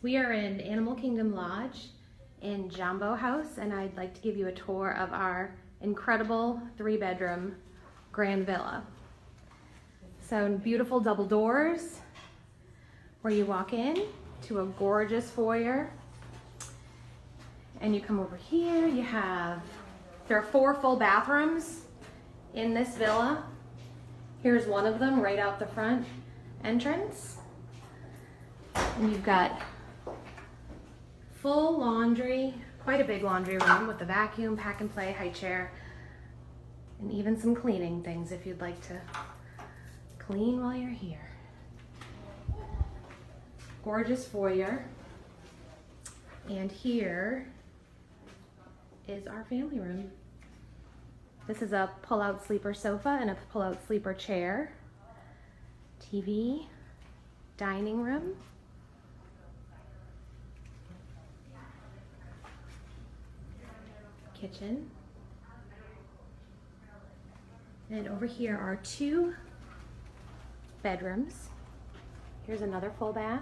We are in Animal Kingdom Lodge in Jumbo House, and I'd like to give you a tour of our incredible 3-bedroom grand villa. So beautiful double doors where you walk in to a gorgeous foyer, and you come over here. There are 4 full bathrooms in this villa. Here's one of them right out the front entrance. And you've got full laundry, quite a big laundry room with a vacuum, pack and play, high chair, and even some cleaning things if you'd like to clean while you're here. Gorgeous foyer. And here is our family room. This is a pull-out sleeper sofa and a pull-out sleeper chair. TV, dining room. Kitchen. And over here are 2 bedrooms. Here's another full bath.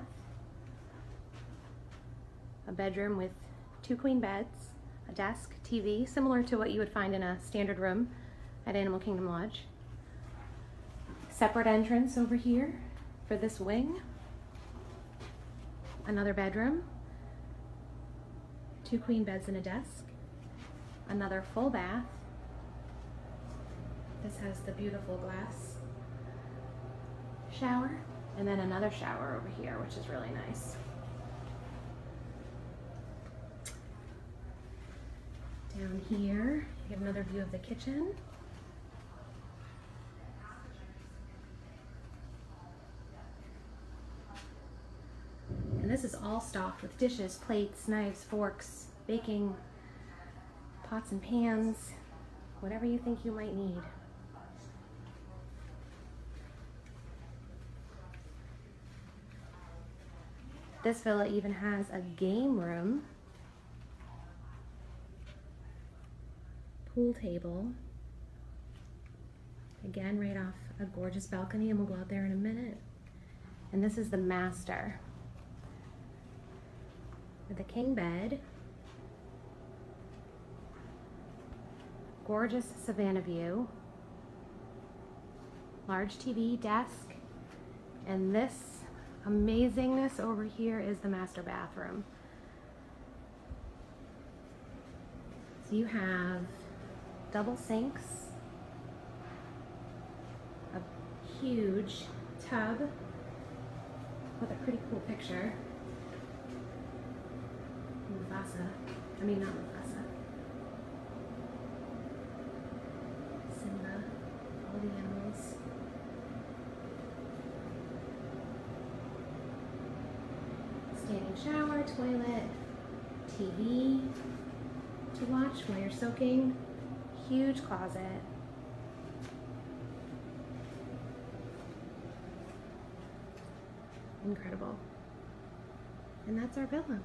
A bedroom with 2 queen beds, a desk, TV, similar to what you would find in a standard room at Animal Kingdom Lodge. Separate entrance over here for this wing. Another bedroom, 2 queen beds and a desk. Another full bath. This has the beautiful glass shower, and then another shower over here, which is really nice. Down here, you have another view of the kitchen. And this is all stocked with dishes, plates, knives, forks, baking, pots and pans, whatever you think you might need. This villa even has a game room, pool table, again right off a gorgeous balcony, and we'll go out there in a minute. And this is the master with a king bed, gorgeous savanna view, large TV, desk, and this amazingness over here is the master bathroom. So you have double sinks, a huge tub with a pretty cool picture. Not Mufasa. Simba, all the animals. Standing shower, toilet, TV to watch while you're soaking, huge closet. Incredible. And that's our villa.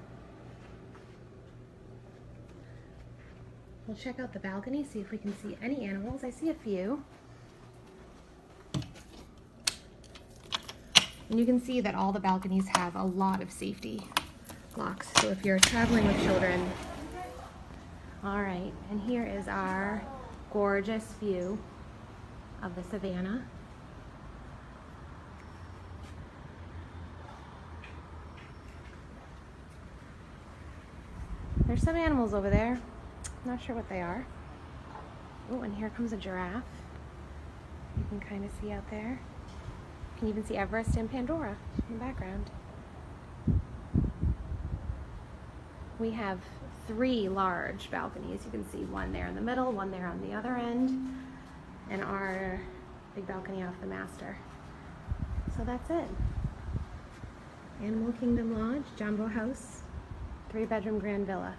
We'll check out the balcony, see if we can see any animals. I see a few. And you can see that all the balconies have a lot of safety locks. So if you're traveling with children. All right, and here is our gorgeous view of the savannah. There's some animals over there. Not sure what they are. Oh, and here comes a giraffe. You can kind of see out there. You can even see Everest and Pandora in the background. We have 3 large balconies. You can see one there in the middle, one there on the other end, and our big balcony off the master. So that's it. Animal Kingdom Lodge, Jumbo House, 3-bedroom grand villa.